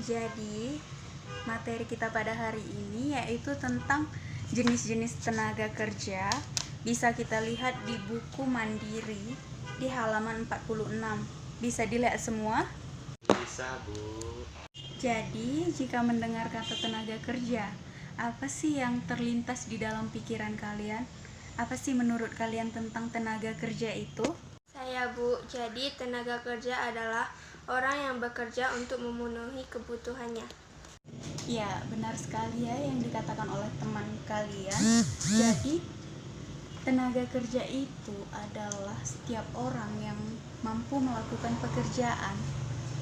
Jadi, materi kita pada hari ini yaitu tentang jenis-jenis tenaga kerja. Bisa kita lihat di buku Mandiri di halaman 46. Bisa dilihat semua? Bisa, Bu. Jadi, jika mendengar kata tenaga kerja, apa sih yang terlintas di dalam pikiran kalian? Apa sih menurut kalian tentang tenaga kerja itu? Saya, Bu. Jadi, tenaga kerja adalah orang yang bekerja untuk memenuhi kebutuhannya. Ya, benar sekali ya yang dikatakan oleh teman kalian. Jadi, tenaga kerja itu adalah setiap orang yang mampu melakukan pekerjaan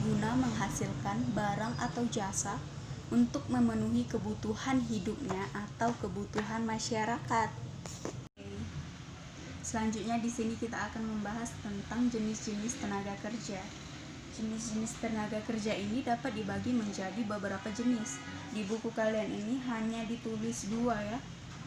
guna menghasilkan barang atau jasa untuk memenuhi kebutuhan hidupnya atau kebutuhan masyarakat. Selanjutnya di sini kita akan membahas tentang jenis-jenis tenaga kerja. Jenis-jenis tenaga kerja ini dapat dibagi menjadi beberapa jenis. Di buku kalian ini hanya ditulis 2 ya,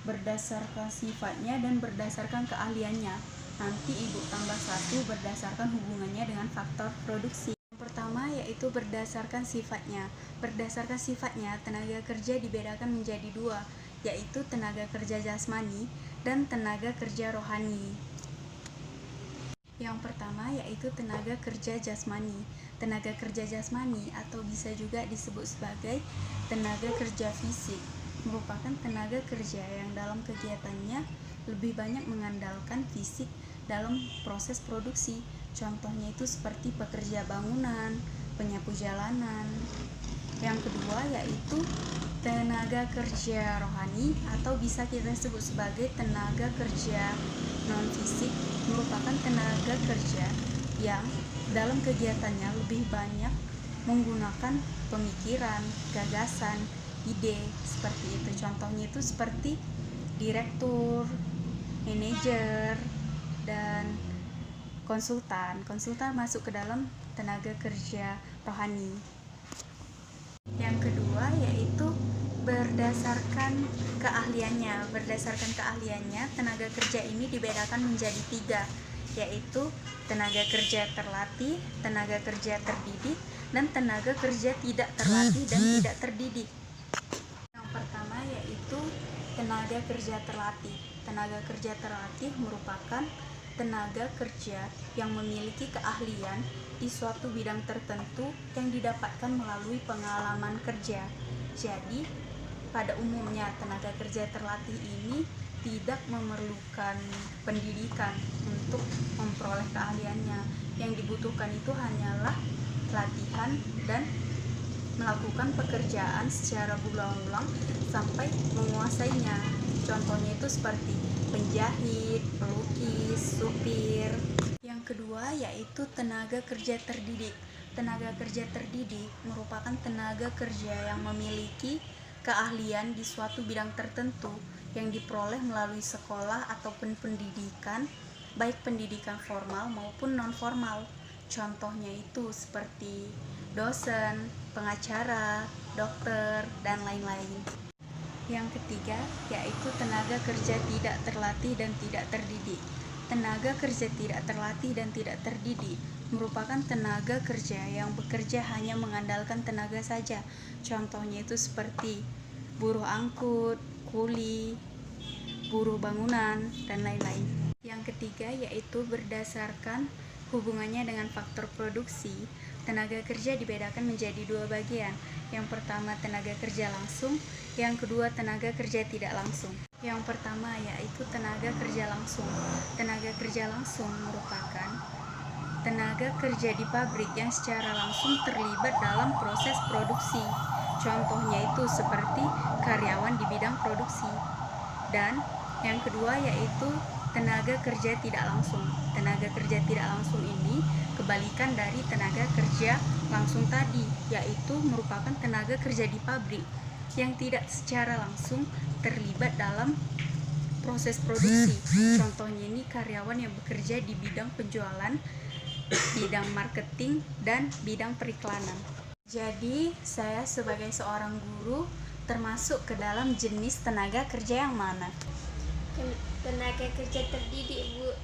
berdasarkan sifatnya dan berdasarkan keahliannya. Nanti ibu tambah 1 berdasarkan hubungannya dengan faktor produksi. Yang pertama yaitu berdasarkan sifatnya. Berdasarkan sifatnya, tenaga kerja dibedakan menjadi 2, yaitu tenaga kerja jasmani dan tenaga kerja rohani. Yang pertama yaitu tenaga kerja jasmani. Tenaga kerja jasmani atau bisa juga disebut sebagai tenaga kerja fisik merupakan tenaga kerja yang dalam kegiatannya lebih banyak mengandalkan fisik dalam proses produksi. Contohnya itu seperti pekerja bangunan, penyapu jalanan. Yang kedua yaitu tenaga kerja rohani atau bisa kita sebut sebagai tenaga kerja non-fisik, merupakan tenaga kerja yang dalam kegiatannya lebih banyak menggunakan pemikiran, gagasan, ide, seperti itu. Contohnya itu seperti direktur, manajer, dan konsultan. Konsultan masuk ke dalam tenaga kerja rohani. Yang kedua yaitu berdasarkan keahliannya. Berdasarkan keahliannya, tenaga kerja ini dibedakan menjadi 3, yaitu tenaga kerja terlatih, tenaga kerja terdidik, dan tenaga kerja tidak terlatih dan tidak terdidik. Yang pertama yaitu tenaga kerja terlatih. Tenaga kerja terlatih merupakan tenaga kerja yang memiliki keahlian di suatu bidang tertentu yang didapatkan melalui pengalaman kerja. Jadi, pada umumnya tenaga kerja terlatih ini tidak memerlukan pendidikan untuk memperoleh keahliannya. Yang dibutuhkan itu hanyalah latihan dan melakukan pekerjaan secara berulang-ulang sampai menguasainya. Contohnya itu seperti penjahit, pelukis, supir. Yang kedua yaitu tenaga kerja terdidik. Tenaga kerja terdidik merupakan tenaga kerja yang memiliki keahlian di suatu bidang tertentu yang diperoleh melalui sekolah ataupun pendidikan, baik pendidikan formal maupun non-formal. Contohnya itu seperti dosen, pengacara, dokter, dan lain-lain. Yang ketiga yaitu tenaga kerja tidak terlatih dan tidak terdidik. Tenaga kerja tidak terlatih dan tidak terdidik merupakan tenaga kerja yang bekerja hanya mengandalkan tenaga saja. Contohnya itu seperti buruh angkut, kuli, buruh bangunan, dan lain-lain. Yang ketiga yaitu berdasarkan hubungannya dengan faktor produksi. Tenaga kerja dibedakan menjadi 2 bagian. Yang pertama tenaga kerja langsung, yang kedua tenaga kerja tidak langsung. Yang pertama yaitu tenaga kerja langsung. Tenaga kerja langsung merupakan tenaga kerja di pabrik yang secara langsung terlibat dalam proses produksi. Contohnya itu seperti karyawan di bidang produksi. Dan yang kedua yaitu tenaga kerja tidak langsung. Tenaga kerja tidak langsung ini kebalikan dari tenaga kerja langsung tadi, yaitu merupakan tenaga kerja di pabrik yang tidak secara langsung terlibat dalam proses produksi. Contohnya ini karyawan yang bekerja di bidang penjualan, bidang marketing, dan bidang periklanan. Jadi, saya sebagai seorang guru termasuk ke dalam jenis tenaga kerja yang mana? Tenaga kerja terdidik, Bu.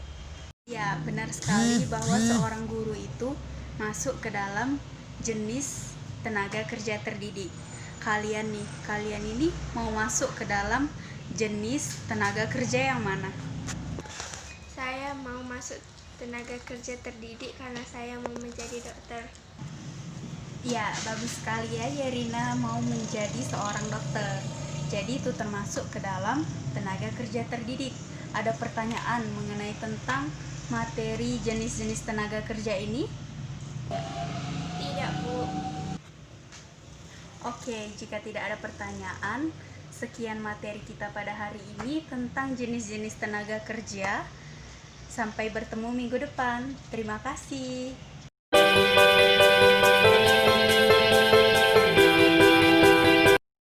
Ya, benar sekali bahwa seorang guru itu masuk ke dalam jenis tenaga kerja terdidik. Kalian ini mau masuk ke dalam jenis tenaga kerja yang mana? Saya mau masuk tenaga kerja terdidik karena saya mau menjadi dokter. Ya, bagus sekali ya Yerina mau menjadi seorang dokter. Jadi itu termasuk ke dalam tenaga kerja terdidik. Ada pertanyaan mengenai tentang materi jenis-jenis tenaga kerja ini? Tidak, Bu. Oke, jika tidak ada pertanyaan, sekian materi kita pada hari ini tentang jenis-jenis tenaga kerja. Sampai bertemu minggu depan. Terima kasih.